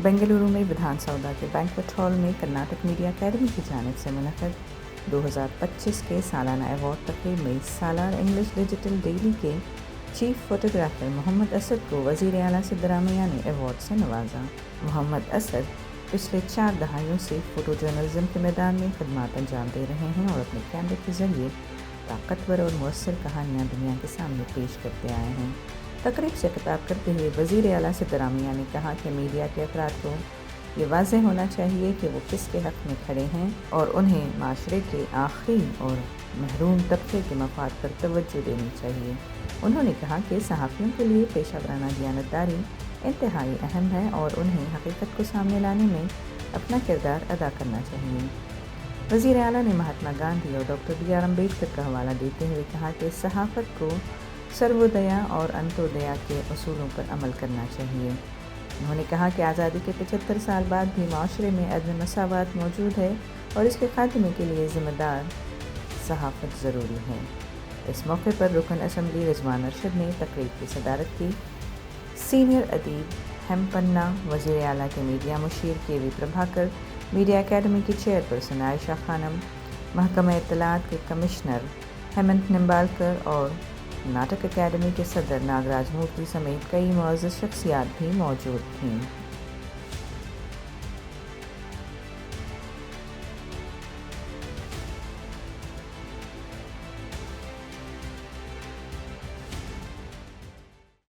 बेंगलुरु में विधान सौदा के बैंक्वेट हॉल में कर्नाटक मीडिया अकेडमी की जानिब से मुनक़द 2025 के सालाना अवार्ड तकरीब में सालार इंग्लिश डिजिटल डेली के चीफ फोटोग्राफर मोहम्मद असद को वज़ीर आला सिद्धरामैया ने अवार्ड से नवाजा। मोहम्मद असद पिछले 4 दहाइयों से फ़ोटो जर्नलिज़म के मैदान में खदमात अंजाम दे रहे हैं और अपने कैमरे के ज़रिए ताकतवर और मुअस्सर कहानियाँ दुनिया के सामने पेश करते आए हैं। तकरीब से खिताब करते हुए वज़ीर आला सिद्धरामैया ने कहा कि मीडिया के अफराद को ये वाज़ेह होना चाहिए कि वो किसके हक़ में खड़े हैं और उन्हें माशरे के आखिरी और महरूम तबके के मफाद पर तवज्जो देनी चाहिए। उन्होंने कहा कि सहाफ़ियों के लिए पेशा वराना दियानतदारी इंतहाई अहम है और उन्हें हकीकत को सामने लाने में अपना किरदार अदा करना चाहिए। वज़ीर आला ने महात्मा गांधी और डॉक्टर बी आर अम्बेडकर का हवाला देते हुए कहा कि सहाफ़त को सर्वोदया और अंत्योदया के असूलों पर अमल करना चाहिए। उन्होंने कहा कि आज़ादी के 75 साल बाद भी माशरे में अदम मसावत मौजूद है और इसके खात्मे के लिए ज़िम्मेदार सहाफ़त ज़रूरी है। इस मौके पर रुकन असम्बली रिजवान अरशद ने तकरीब की सदारत की। सीनियर अदीब हेमपन्ना, वज़ीर आला के मीडिया मुशीर के.वी. प्रभाकर, मीडिया अकेडमी की चेयरपर्सन आयशा खानम, महकमा इत्तलात के कमिश्नर हेमंत निम्बालकर और नाटक अकेडमी के सदर नागराज मूर्ति समेत कई मुअज़्ज़ज़ शख्सियात भी मौजूद थीं।